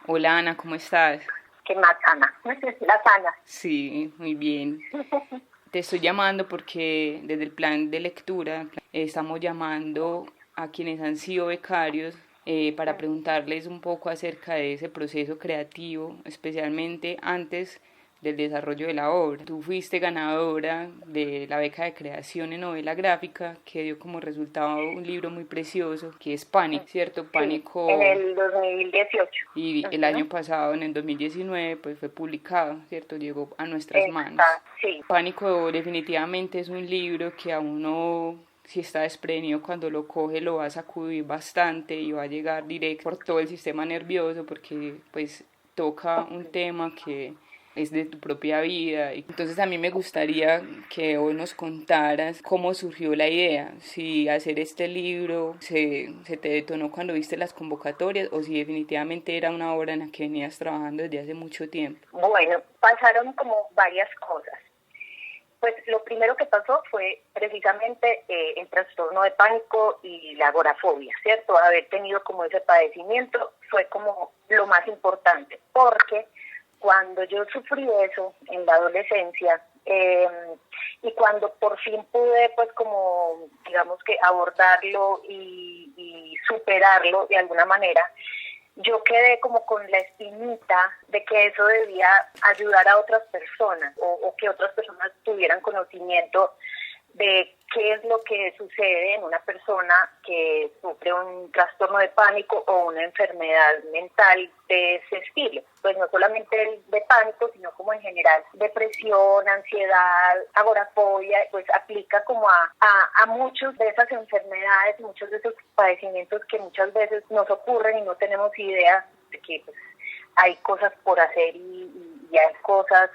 Hola Ana, ¿cómo estás? ¿Qué más, Ana? La sana. Sí, muy bien. Te estoy llamando porque desde el plan de lectura estamos llamando a quienes han sido becarios para preguntarles un poco acerca de ese proceso creativo, especialmente antes del desarrollo de la obra. Tú fuiste ganadora de la beca de creación en novela gráfica que dio como resultado un libro muy precioso que es Pánico, ¿cierto? Sí, en Pánico. el 2018. Y el Ujú. año pasado, en el 2019, pues fue publicado, ¿cierto? Llegó a nuestras manos. Está, sí. Pánico definitivamente es un libro que a uno, si está desprevenido cuando lo coge, lo va a sacudir bastante y va a llegar directo por todo el sistema nervioso porque pues toca un tema que es de tu propia vida. Entonces a mí me gustaría que hoy nos contaras cómo surgió la idea, si hacer este libro se te detonó cuando viste las convocatorias o si definitivamente era una obra en la que venías trabajando desde hace mucho tiempo. Bueno, pasaron como varias cosas. Pues lo primero que pasó fue precisamente el trastorno de pánico y la agorafobia, ¿cierto? Haber tenido como ese padecimiento fue como lo más importante, porque cuando yo sufrí eso en la adolescencia, y cuando por fin pude pues como digamos que abordarlo y superarlo de alguna manera, yo quedé como con la espinita de que eso debía ayudar a otras personas o que otras personas tuvieran conocimiento de qué es lo que sucede en una persona que sufre un trastorno de pánico o una enfermedad mental de ese estilo. Pues no solamente el de pánico, sino como en general depresión, ansiedad, agorafobia, pues aplica como a muchas de esas enfermedades, muchos de esos padecimientos que muchas veces nos ocurren y no tenemos idea de que pues, hay cosas por hacer y hay cosas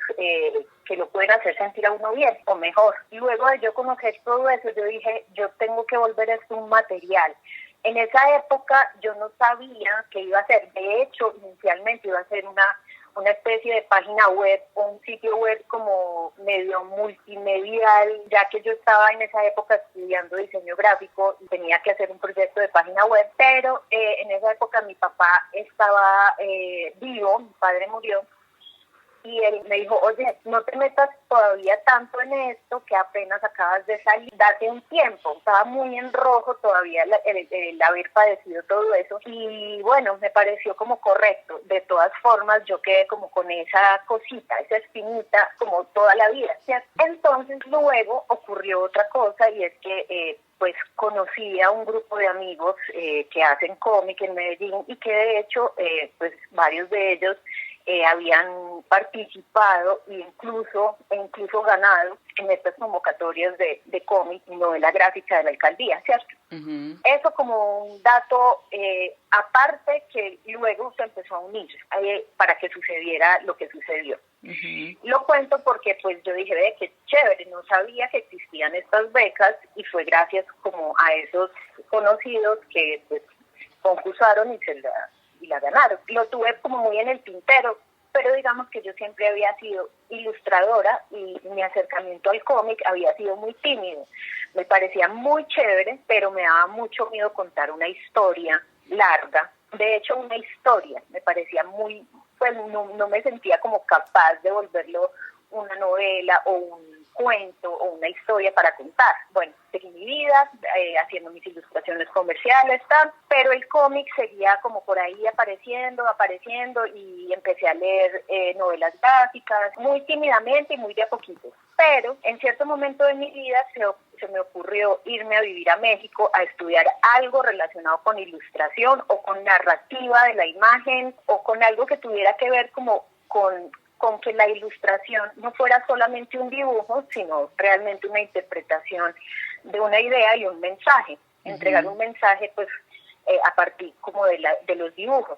que lo pueden hacer sentir a uno bien o mejor. Y luego de yo conocer todo eso, yo dije, yo tengo que volver esto un material. En esa época yo no sabía qué iba a hacer. De hecho, inicialmente iba a ser una especie de página web o un sitio web como medio multimedial, ya que yo estaba en esa época estudiando diseño gráfico y tenía que hacer un proyecto de página web, pero en esa época mi papá estaba vivo, mi padre murió, y él me dijo, oye, no te metas todavía tanto en esto que apenas acabas de salir, date un tiempo. Estaba muy en rojo todavía el haber padecido todo eso y bueno, me pareció como correcto. De todas formas, yo quedé como con esa cosita, esa espinita, como toda la vida, ¿cierto? Entonces luego ocurrió otra cosa y es que pues conocí a un grupo de amigos que hacen cómic en Medellín y que de hecho pues varios de ellos habían participado e incluso ganado en estas convocatorias de cómic y novela gráfica de la alcaldía, ¿cierto? Uh-huh. Eso como un dato aparte que luego se empezó a unir para que sucediera lo que sucedió. Uh-huh. Lo cuento porque pues yo dije, ve, qué chévere, no sabía que existían estas becas y fue gracias como a esos conocidos que pues concursaron y la ganaron. Lo tuve como muy en el tintero, pero digamos que yo siempre había sido ilustradora y mi acercamiento al cómic había sido muy tímido. Me parecía muy chévere, pero me daba mucho miedo contar una historia larga. De hecho, una historia me parecía muy, pues no me sentía como capaz de volverlo una novela o un cuento o una historia para contar. Bueno, seguí mi vida haciendo mis ilustraciones comerciales, tal, pero el cómic seguía como por ahí apareciendo y empecé a leer novelas gráficas muy tímidamente y muy de a poquito. Pero en cierto momento de mi vida se me ocurrió irme a vivir a México a estudiar algo relacionado con ilustración o con narrativa de la imagen o con algo que tuviera que ver como con que la ilustración no fuera solamente un dibujo, sino realmente una interpretación de una idea y un mensaje, entregar un mensaje pues a partir como de los dibujos.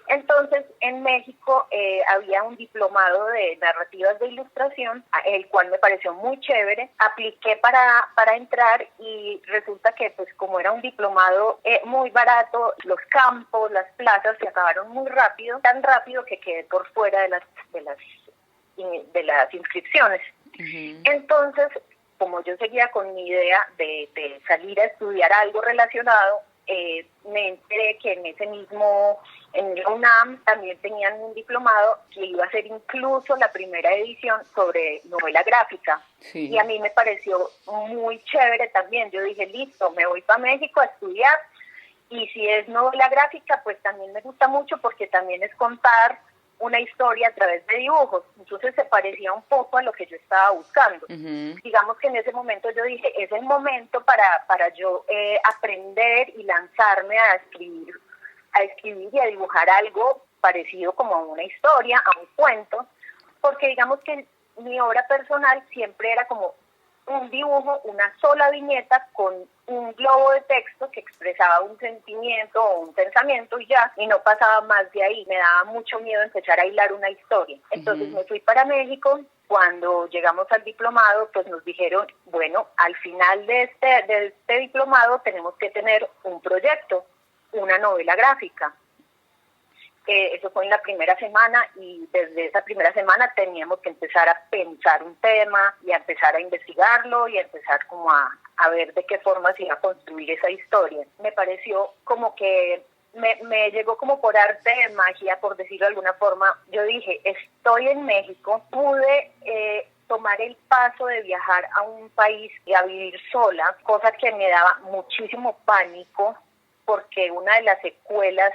Entonces, en México había un diplomado de narrativas de ilustración, el cual me pareció muy chévere. Apliqué para entrar y resulta que, pues, como era un diplomado muy barato, los campos, las plazas se acabaron muy rápido, tan rápido que quedé por fuera de las inscripciones. Uh-huh. Entonces, como yo seguía con mi idea de salir a estudiar algo relacionado, me enteré que en ese mismo En la UNAM también tenían un diplomado que iba a ser incluso la primera edición sobre novela gráfica. Sí. Y a mí me pareció muy chévere también. Yo dije, listo, me voy para México a estudiar. Y si es novela gráfica, pues también me gusta mucho porque también es contar una historia a través de dibujos. Entonces se parecía un poco a lo que yo estaba buscando. Digamos que en ese momento yo dije, es el momento para yo aprender y lanzarme a escribir y a dibujar algo parecido como a una historia, a un cuento, porque digamos que mi obra personal siempre era como un dibujo, una sola viñeta con un globo de texto que expresaba un sentimiento o un pensamiento y ya, y no pasaba más de ahí. Me daba mucho miedo empezar a hilar una historia. Entonces me fui para México. Cuando llegamos al diplomado, pues nos dijeron, bueno, al final de este diplomado tenemos que tener un proyecto, una novela gráfica. Eso fue en la primera semana y desde esa primera semana teníamos que empezar a pensar un tema y a empezar a investigarlo y a empezar como a ver de qué forma se iba a construir esa historia. Me pareció como que me llegó como por arte de magia, por decirlo de alguna forma. Yo dije, estoy en México, pude tomar el paso de viajar a un país y a vivir sola, cosa que me daba muchísimo pánico, porque una de las secuelas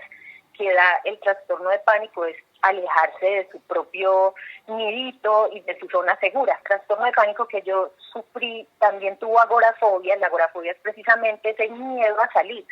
que da el trastorno de pánico es alejarse de su propio nidito y de su zona segura. Trastorno de pánico que yo sufrí también tuvo agorafobia. La agorafobia es precisamente ese miedo a salir.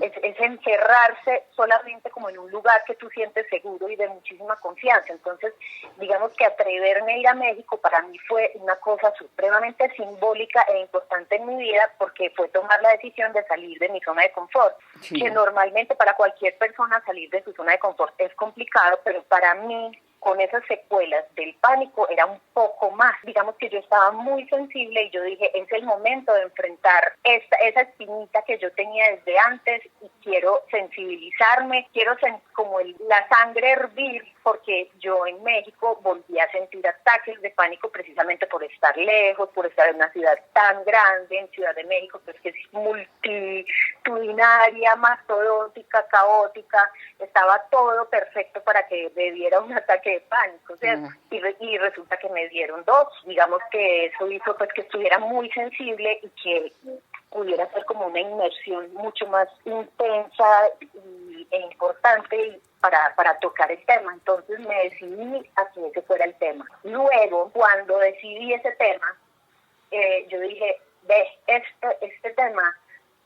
Es encerrarse solamente como en un lugar que tú sientes seguro y de muchísima confianza. Entonces, digamos que atreverme a ir a México para mí fue una cosa supremamente simbólica e importante en mi vida, porque fue tomar la decisión de salir de mi zona de confort. Sí. Que normalmente para cualquier persona salir de su zona de confort es complicado, pero para mí, con esas secuelas del pánico, era un poco más. Digamos que yo estaba muy sensible y yo dije, es el momento de enfrentar esa espinita que yo tenía desde antes y quiero sensibilizarme, quiero como la sangre hervir, porque yo en México volví a sentir ataques de pánico precisamente por estar lejos, por estar en una ciudad tan grande, en Ciudad de México, pues que es multitudinaria, mastodótica, caótica. Estaba todo perfecto para que me diera un ataque de pánico, ¿cierto? Y resulta que me dieron dos. Digamos que eso hizo pues que estuviera muy sensible y que pudiera ser como una inmersión mucho más intensa e importante para tocar el tema. Entonces me decidí a que ese fuera el tema. Luego, cuando decidí ese tema, yo dije, este tema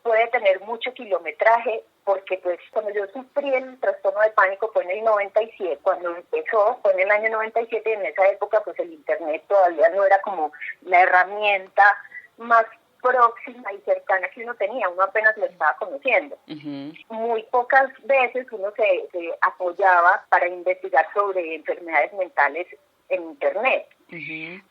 puede tener mucho kilometraje, porque pues cuando yo sufrí el trastorno de pánico fue en el 97, cuando empezó, fue en el año 97, y en esa época pues el internet todavía no era como la herramienta más próxima y cercana que uno tenía, uno apenas lo estaba conociendo. Muy pocas veces uno se apoyaba para investigar sobre enfermedades mentales en internet, y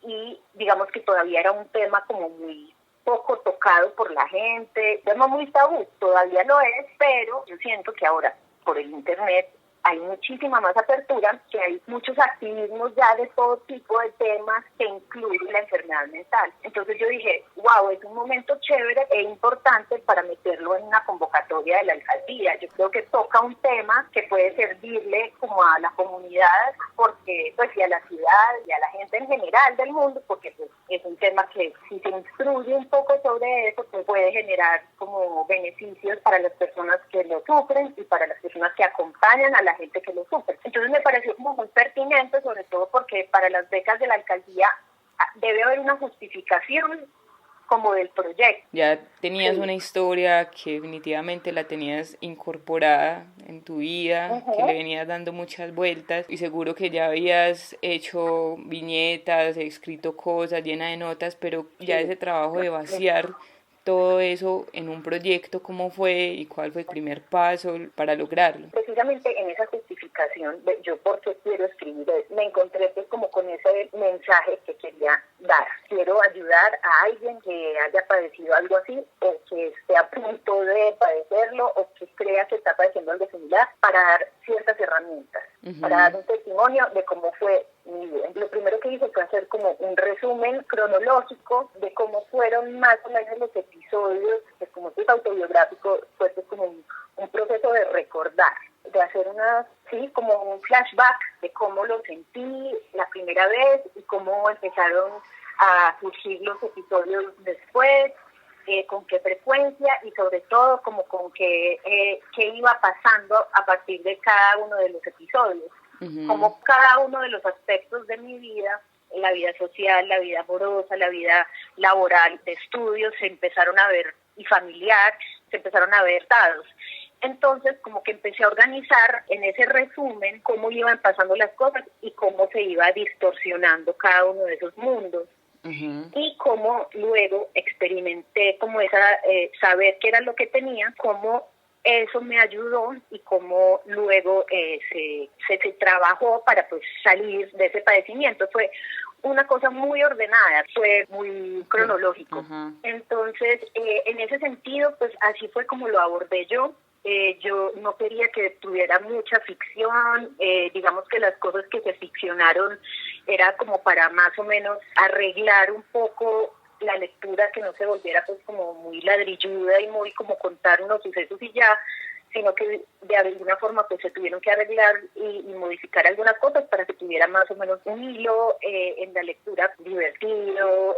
digamos que todavía era un tema como muy poco tocado por la gente, tema muy tabú, todavía lo es, pero yo siento que ahora por el internet hay muchísima más apertura, que hay muchos activismos ya de todo tipo de temas que incluyen la enfermedad mental. Entonces yo dije, wow, es un momento chévere e importante para meterlo en una convocatoria de la alcaldía. Yo creo que toca un tema que puede servirle como a la comunidad, porque pues y a la ciudad y a la gente en general del mundo, porque pues es un tema que si se instruye un poco sobre eso, pues puede generar como beneficios para las personas que lo sufren y para las personas que acompañan a la gente que lo sufre. Entonces me pareció como muy pertinente, sobre todo porque para las becas de la alcaldía debe haber una justificación como del proyecto. Ya tenías una historia que definitivamente la tenías incorporada en tu vida, que le venías dando muchas vueltas, y seguro que ya habías hecho viñetas, escrito cosas llenas de notas, pero ya ese trabajo de vaciar todo eso en un proyecto, ¿cómo fue y cuál fue el primer paso para lograrlo? Precisamente en esa justificación de yo por qué quiero escribir, me encontré pues como con ese mensaje que quería dar. Quiero ayudar a alguien que haya padecido algo así, o que esté a punto de padecerlo, o que crea que está padeciendo algo similar, para dar ciertas herramientas, para dar un testimonio de cómo fue mi vida. Lo primero que hice fue hacer como un resumen cronológico de cómo fueron más o menos los episodios, pues como esto es autobiográfico, pues es como un proceso de recordar de hacer sí, como un flashback de cómo lo sentí la primera vez y cómo empezaron a surgir los episodios después, con qué frecuencia y sobre todo como con qué iba pasando a partir de cada uno de los episodios. Como cada uno de los aspectos de mi vida, la vida social, la vida amorosa, la vida laboral, de estudios, se empezaron a ver, y familiar, se empezaron a ver dados. Entonces, como que empecé a organizar en ese resumen cómo iban pasando las cosas y cómo se iba distorsionando cada uno de esos mundos. Y cómo luego experimenté como saber qué era lo que tenía, cómo eso me ayudó y cómo luego se trabajó para pues salir de ese padecimiento. Fue una cosa muy ordenada, fue muy cronológico. Entonces, en ese sentido, pues así fue como lo abordé yo. Yo no quería que tuviera mucha ficción, digamos que las cosas que se ficcionaron era como para más o menos arreglar un poco la lectura, que no se volviera pues como muy ladrilluda y muy como contar unos sucesos y ya, sino que de alguna forma pues se tuvieron que arreglar y modificar algunas cosas para que tuviera más o menos un hilo en la lectura divertido,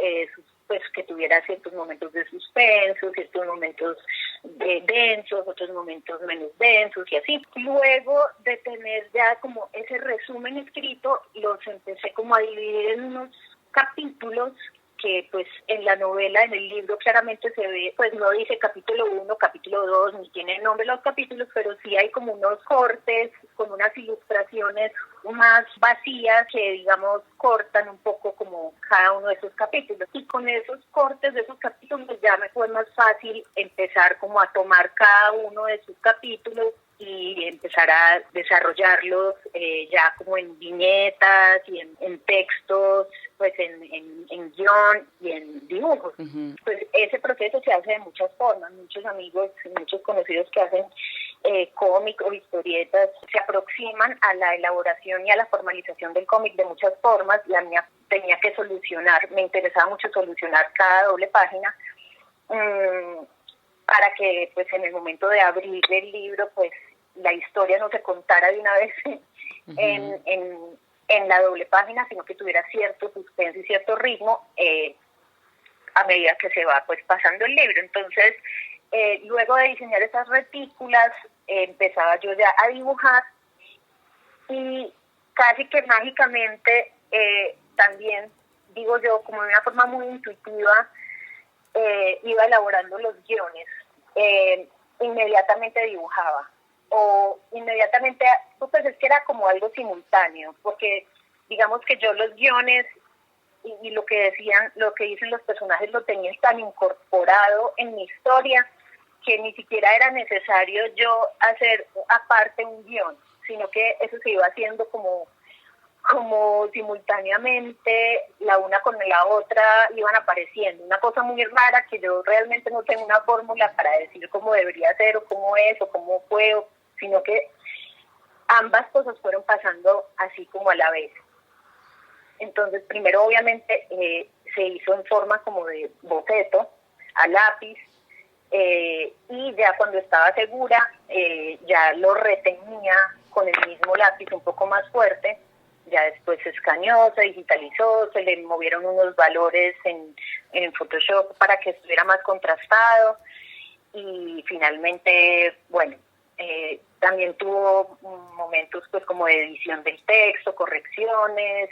pues que tuviera ciertos momentos de suspenso, ciertos momentos densos, otros momentos menos densos y así. Luego de tener ya como ese resumen escrito, los empecé como a dividir en unos capítulos que pues en la novela, en el libro claramente se ve, pues no dice capítulo 1, capítulo 2, ni tiene nombre los capítulos, pero sí hay como unos cortes con unas ilustraciones más vacías que digamos cortan un poco como cada uno de esos capítulos. Y con esos cortes de esos capítulos ya me fue más fácil empezar como a tomar cada uno de sus capítulos y empezar a desarrollarlos ya como en viñetas y en textos, pues en guión y en dibujos. Pues ese proceso se hace de muchas formas. Muchos amigos, muchos conocidos que hacen cómic o historietas se aproximan a la elaboración y a la formalización del cómic de muchas formas. La mía tenía que me interesaba mucho solucionar cada doble página para que pues en el momento de abrir el libro pues la historia no se contara de una vez en la doble página, sino que tuviera cierto suspenso y cierto ritmo a medida que se va pues pasando el libro. Entonces, luego de diseñar esas retículas, empezaba yo ya a dibujar y casi que mágicamente también, digo yo, como de una forma muy intuitiva, iba elaborando los guiones. Inmediatamente dibujaba o inmediatamente, pues es que era como algo simultáneo, porque digamos que yo los guiones y lo que dicen los personajes lo tenía tan incorporado en mi historia que ni siquiera era necesario yo hacer aparte un guión, sino que eso se iba haciendo como simultáneamente, la una con la otra iban apareciendo. Una cosa muy rara que yo realmente no tengo una fórmula para decir cómo debería ser o cómo es o cómo fue, sino que ambas cosas fueron pasando así como a la vez. Entonces, primero obviamente se hizo en forma como de boceto, a lápiz, y ya cuando estaba segura, ya lo retenía con el mismo lápiz un poco más fuerte. Ya después se escaneó, se digitalizó, se le movieron unos valores en Photoshop para que estuviera más contrastado y finalmente, bueno, también tuvo momentos pues como de edición del texto, correcciones,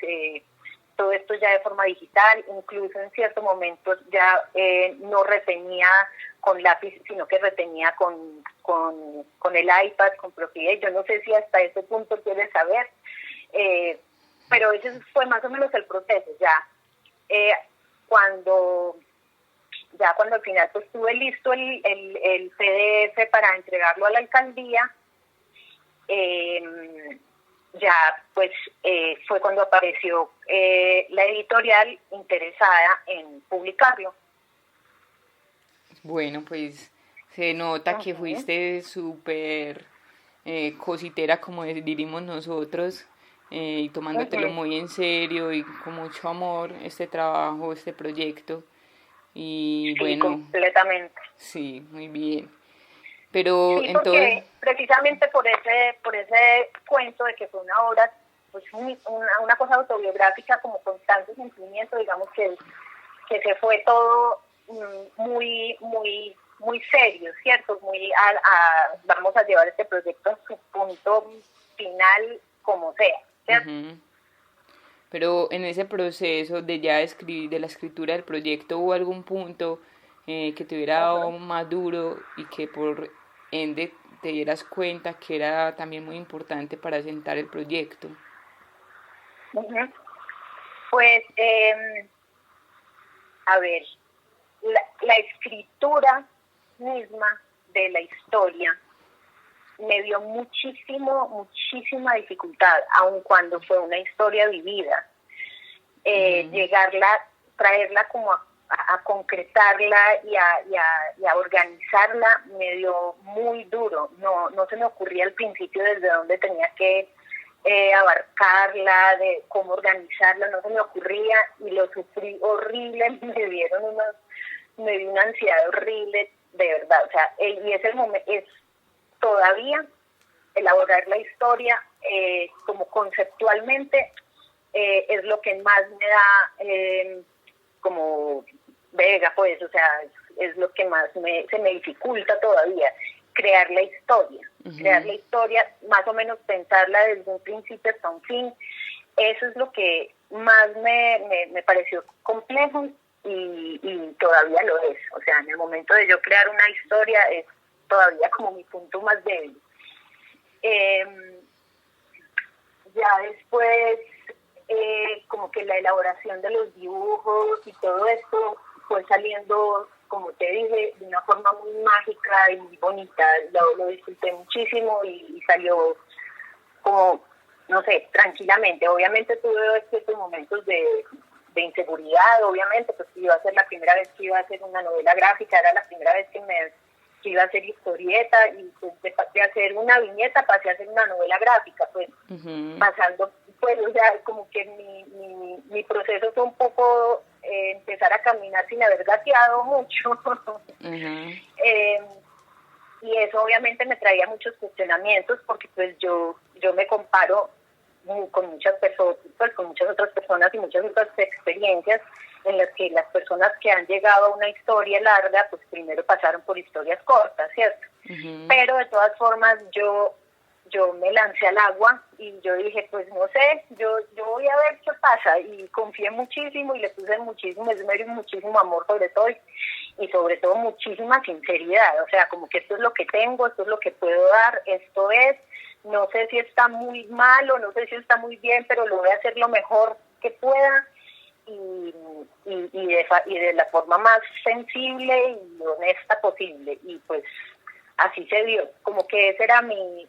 todo esto ya de forma digital, incluso en ciertos momentos ya no retenía con lápiz, sino que retenía con el iPad, con Procreate. Yo no sé si hasta ese punto quieres saber, pero ese fue más o menos el proceso. Ya cuando al final pues tuve listo el PDF para entregarlo a la alcaldía, ya pues fue cuando apareció la editorial interesada en publicarlo. Bueno, pues se nota que fuiste súper cositera, como diríamos nosotros, y tomándotelo muy en serio y con mucho amor este trabajo, este proyecto. Y sí, bueno, completamente. sí, muy bien. Pero Sí, entonces, porque precisamente por ese cuento de que fue una obra, pues una cosa autobiográfica como con tanto sentimiento, digamos que se fue todo muy serio, ¿cierto? Vamos a llevar este proyecto a su punto final como sea, ¿cierto? ujú. Pero en ese proceso de ya escribir, de la escritura del proyecto, ¿hubo algún punto que te hubiera dado Ajá. más duro y que por ende te dieras cuenta que era también muy importante para sentar el proyecto? Ujú. Pues, a ver, la escritura misma de la historia me dio muchísima dificultad, aun cuando fue una historia vivida. Ujú, Llegarla, traerla como a concretarla y a organizarla me dio muy duro. No se me ocurría al principio desde dónde tenía que abarcarla, de cómo organizarla, no se me ocurría y lo sufrí horrible, me dio una ansiedad horrible, de verdad. O sea, y ese momento es todavía elaborar la historia como conceptualmente es lo que más me da como vega, pues, o sea, es lo que más se me dificulta todavía, crear crear la ujú. historia, más o menos pensarla desde un principio hasta un fin, eso es lo que más me pareció complejo y todavía lo es, o sea, en el momento de yo crear una historia es todavía como mi punto más débil. Eh, ya después, como que la elaboración de los dibujos y todo esto fue saliendo, como te dije, de una forma muy mágica y muy bonita. Lo disfruté muchísimo y salió como, no sé, tranquilamente. Obviamente tuve ciertos momentos de inseguridad, obviamente, pues iba a ser la primera vez que iba a hacer una novela gráfica, era la primera vez que iba a hacer historieta y pues de hacer una viñeta pasé a hacer una novela gráfica, pues Ujú, pasando, pues, o sea, como que mi proceso fue un poco empezar a caminar sin haber gateado mucho. ujú, eh, y eso obviamente me traía muchos cuestionamientos porque pues yo me comparo con muchas personas, pues con muchas otras personas y muchas otras experiencias en las que las personas que han llegado a una historia larga, pues primero pasaron por historias cortas, ¿cierto? ujú. Pero de todas formas yo me lancé al agua y yo dije, pues no sé, yo voy a ver qué pasa y confié muchísimo y le puse muchísimo esmero y muchísimo amor sobre todo y sobre todo muchísima sinceridad, o sea, como que esto es lo que tengo, esto es lo que puedo dar, esto es, no sé si está muy mal o no sé si está muy bien, pero lo voy a hacer lo mejor que pueda y de la forma más sensible y honesta posible y pues así se dio, como que ese era mi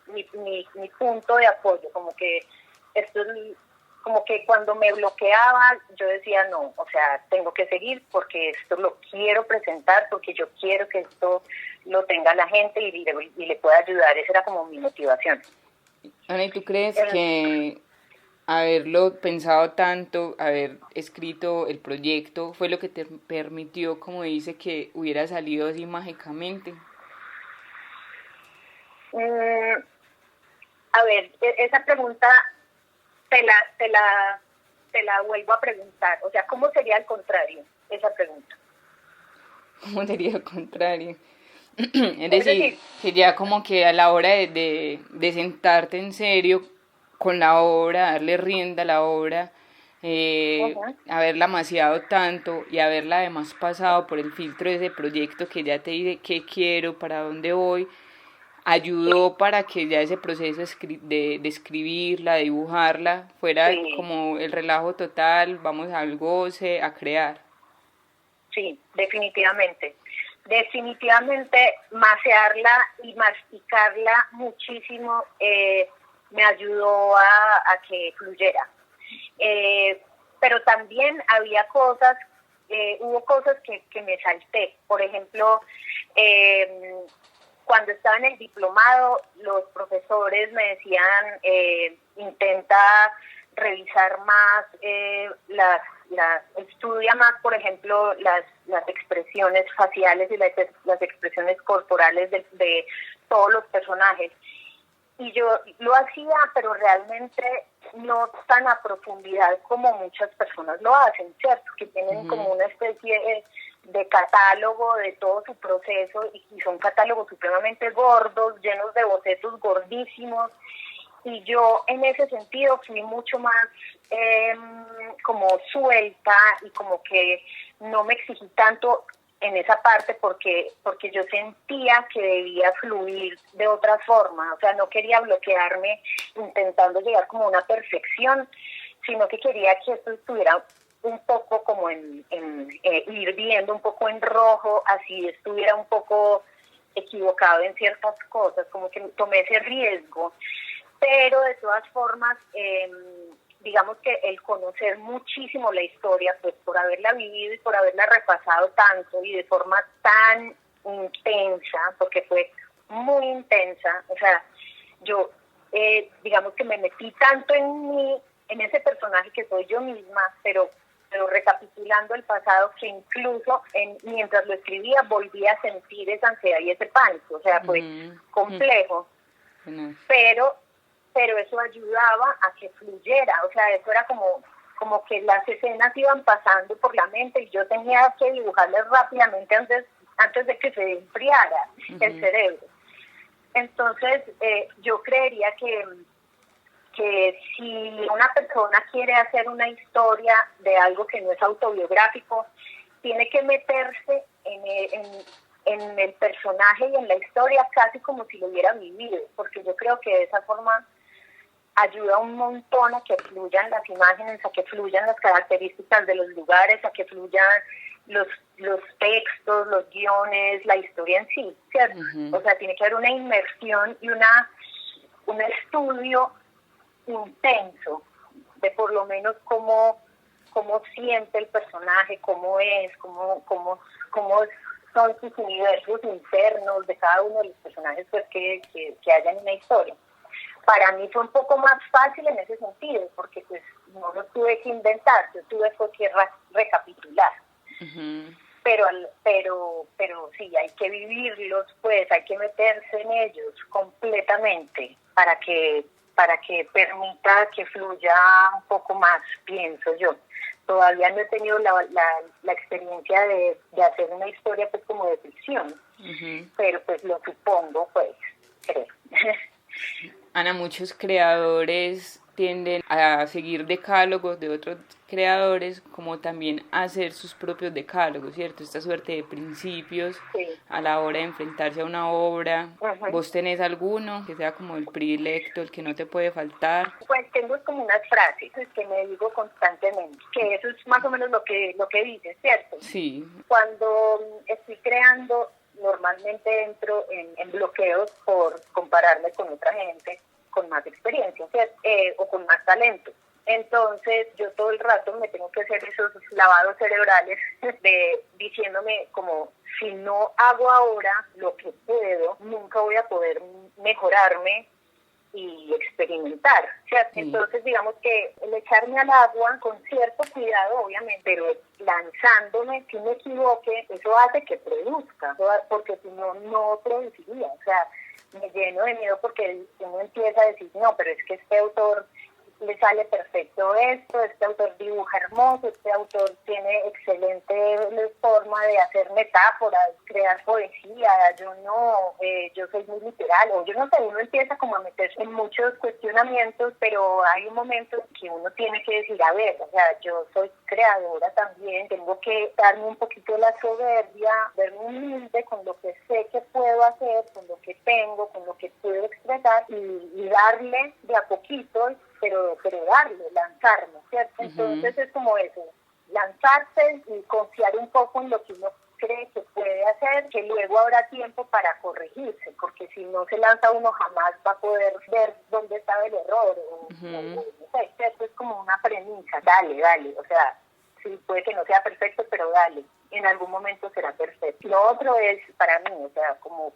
punto de apoyo, como que esto es, como que cuando me bloqueaba yo decía no, o sea, tengo que seguir porque esto lo quiero presentar, porque yo quiero que esto lo tenga la gente y le pueda ayudar, esa era como mi motivación. Ana, ¿y tú crees Eh, que haberlo pensado tanto, haber escrito el proyecto, fue lo que te permitió, como dice, que hubiera salido así mágicamente? mm, a ver, esa pregunta te la, te la, te la vuelvo a preguntar, o sea, ¿cómo sería al contrario esa pregunta? ¿Cómo sería lo contrario? Es Es decir, decir, que ya como que a la hora de sentarte en serio con la obra, darle rienda a la obra, uh-huh, haberla amaciado tanto y haberla además pasado por el filtro de ese proyecto que ya te dice qué quiero, para dónde voy, sí, ayudó para que ya ese proceso de escribirla, de dibujarla, fuera sí, como el relajo total, vamos al goce, a crear. sí, definitivamente. Definitivamente macearla y masticarla muchísimo me ayudó a que fluyera. Eh, pero también había cosas, hubo cosas que me salté. Por ejemplo, eh, cuando estaba en el diplomado, los profesores me decían, intenta revisar más, estudia más, por ejemplo, las expresiones faciales y las expresiones corporales todos los personajes. Y yo lo hacía, pero realmente no tan a profundidad como muchas personas lo hacen, ¿cierto? Que tienen como una especie de catálogo de todo su proceso y son catálogos supremamente gordos, llenos de bocetos gordísimos. Y yo en ese sentido fui mucho más como suelta y como que no me exigí tanto en esa parte porque yo sentía que debía fluir de otra forma, o sea, no quería bloquearme intentando llegar como a una perfección, sino que quería que esto estuviera un poco como ir viendo un poco en rojo, así estuviera un poco equivocado en ciertas cosas, como que tomé ese riesgo, pero de todas formas, digamos que el conocer muchísimo la historia, pues por haberla vivido y por haberla repasado tanto y de forma tan intensa, porque fue muy intensa, o sea, yo digamos que me metí tanto en mí, en ese personaje que soy yo misma, pero recapitulando el pasado, que incluso mientras lo escribía volví a sentir esa ansiedad y ese pánico, o sea, fue complejo, pero eso ayudaba a que fluyera, o sea, eso era como que las escenas iban pasando por la mente y yo tenía que dibujarlas rápidamente antes de que se enfriara el cerebro. Entonces, yo creería que si una persona quiere hacer una historia de algo que no es autobiográfico, tiene que meterse en el personaje y en la historia casi como si lo hubiera vivido, porque yo creo que de esa forma ayuda un montón a que fluyan las imágenes, a que fluyan las características de los lugares, a que fluyan los textos, los guiones, la historia en sí, ¿cierto? O sea, tiene que haber una inmersión y un estudio intenso de por lo menos cómo siente el personaje, cómo es, cómo son sus universos internos de cada uno de los personajes pues que hayan en una historia. Para mí fue un poco más fácil en ese sentido, porque pues no lo tuve que inventar, yo tuve que recapitular. Pero sí, hay que vivirlos, pues hay que meterse en ellos completamente para que permita que fluya un poco más, pienso yo. Todavía no he tenido la experiencia de hacer una historia pues como de ficción, pero pues lo supongo, pues creo. Ana, muchos creadores tienden a seguir decálogos de otros creadores, como también a hacer sus propios decálogos, ¿cierto? Esta suerte de principios a la hora de enfrentarse a una obra. ¿Vos tenés alguno que sea como el predilecto, el que no te puede faltar? Pues tengo como unas frases que me digo constantemente, que eso es más o menos lo que dices, ¿cierto? Sí. Cuando estoy creando, normalmente entro en bloqueos por compararme con otra gente con más experiencia, ¿cierto? O con más talento. Entonces yo todo el rato me tengo que hacer esos lavados cerebrales diciéndome como si no hago ahora lo que puedo, nunca voy a poder mejorarme y experimentar, ¿cierto? Entonces digamos que el echarme al agua con cierto cuidado, obviamente, pero lanzándome, si me equivoque, eso hace que produzca, porque si no produciría, o sea, me lleno de miedo porque uno empieza a decir, no, pero es que este autor le sale perfecto esto, este autor dibuja hermoso, este autor tiene excelente forma de hacer metáforas, crear poesía, yo no, yo soy muy literal, o yo no sé, uno empieza como a meterse en muchos cuestionamientos, pero hay un momento que uno tiene que decir, a ver, o sea, yo soy creadora también, tengo que darme un poquito la soberbia, verme humilde con lo que sé que puedo hacer, con lo que tengo, con lo que puedo expresar y darle de a poquito, pero darle, lanzarme, ¿cierto? Entonces es como eso, lanzarse y confiar un poco en lo que uno cree que puede hacer, que luego habrá tiempo para corregirse, porque si no se lanza uno jamás va a poder ver dónde estaba el error, o no sé, ¿cierto? Es como una premisa, dale, o sea, sí, puede que no sea perfecto, pero dale, en algún momento será perfecto. Lo otro es, para mí, o sea, como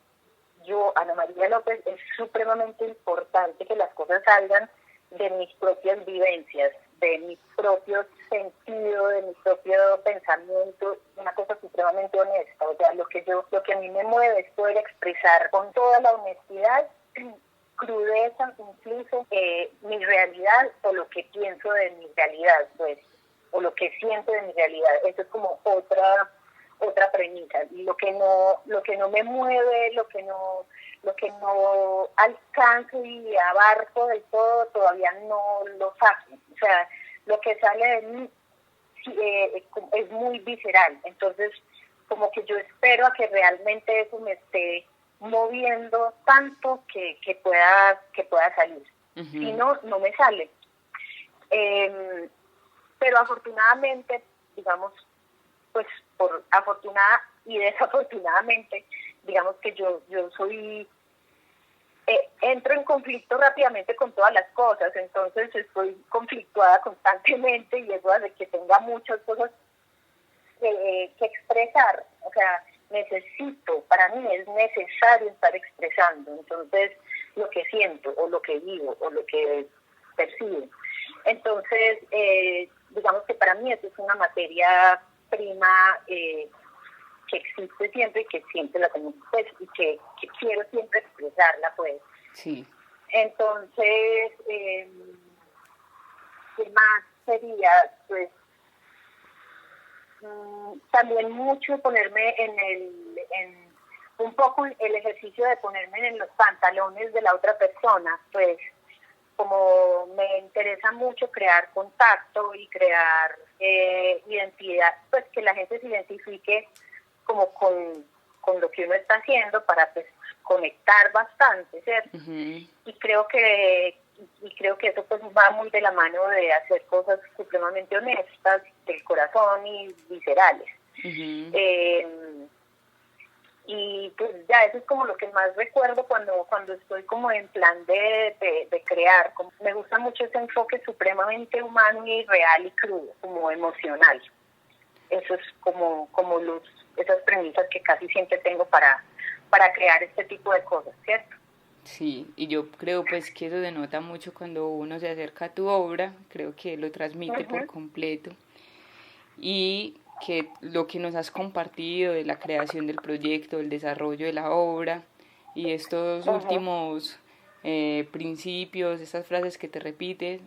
yo, Ana María López, es supremamente importante que las cosas salgan de mis propias vivencias, de mi propio sentido, de mi propio pensamiento, una cosa supremamente honesta. O sea, lo que a mí me mueve es poder expresar con toda la honestidad, crudeza incluso, mi realidad o lo que pienso de mi realidad, pues, o lo que siento de mi realidad. Eso es como otra premisa. Y lo que no me mueve, lo que no alcanzo y abarco del todo, todavía no lo saco. O sea, lo que sale de mí es muy visceral. Entonces, como que yo espero a que realmente eso me esté moviendo tanto que pueda salir. Uh-huh. Si no, no me sale. Pero afortunadamente, digamos, pues por afortunada y desafortunadamente, digamos que yo soy, entro en conflicto rápidamente con todas las cosas, entonces estoy conflictuada constantemente y eso hace que tenga muchas cosas que expresar. O sea, para mí es necesario estar expresando, entonces, lo que siento o lo que vivo o lo que percibo. Entonces, digamos que para mí eso es una materia prima que existe siempre y que siempre la tengo, pues, y que quiero siempre expresarla, pues. Sí. Entonces, ¿qué más sería? Pues, también mucho ponerme un poco el ejercicio de ponerme en los pantalones de la otra persona, pues, como me interesa mucho crear contacto y crear identidad, pues que la gente se identifique como con lo que uno está haciendo para, pues, conectar bastante, ¿cierto? Uh-huh. Y creo que eso, pues, va muy de la mano de hacer cosas supremamente honestas, del corazón y viscerales. Uh-huh. Y pues ya eso es como lo que más recuerdo cuando estoy como en plan de crear. Me gusta mucho ese enfoque supremamente humano y real y crudo, como emocional. Eso es como esas premisas que casi siempre tengo para crear este tipo de cosas, ¿cierto? Sí, y yo creo pues que eso denota mucho cuando uno se acerca a tu obra, creo que lo transmite uh-huh. por completo. Y que lo que nos has compartido de la creación del proyecto, el desarrollo de la obra y estos uh-huh. últimos principios, estas frases que te repites,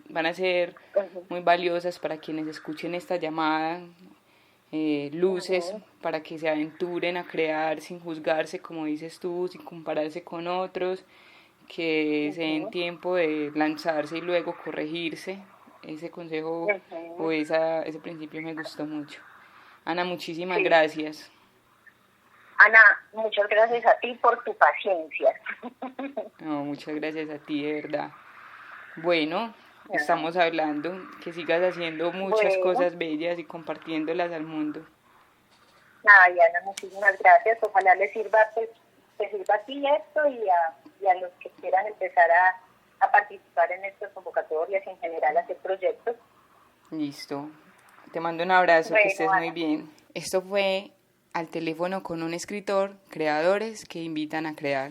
van a ser uh-huh. muy valiosas para quienes escuchen esta llamada, luces uh-huh. para que se aventuren a crear sin juzgarse, como dices tú, sin compararse con otros, que uh-huh. se den tiempo de lanzarse y luego corregirse. Ese consejo uh-huh. o ese principio me gustó mucho. Ana, muchísimas sí. gracias. Ana, muchas gracias a ti por tu paciencia. No, muchas gracias a ti, de verdad. Bueno, estamos hablando, que sigas haciendo muchas cosas bellas y compartiéndolas al mundo. Ay, Ana, muchísimas gracias. Ojalá les sirva, pues, te sirva a ti esto y a los que quieran empezar a participar en estas convocatorias y en general a hacer proyectos. Listo. Te mando un abrazo, que estés muy bien. Esto fue Al teléfono con un escritor, creadores que invitan a crear.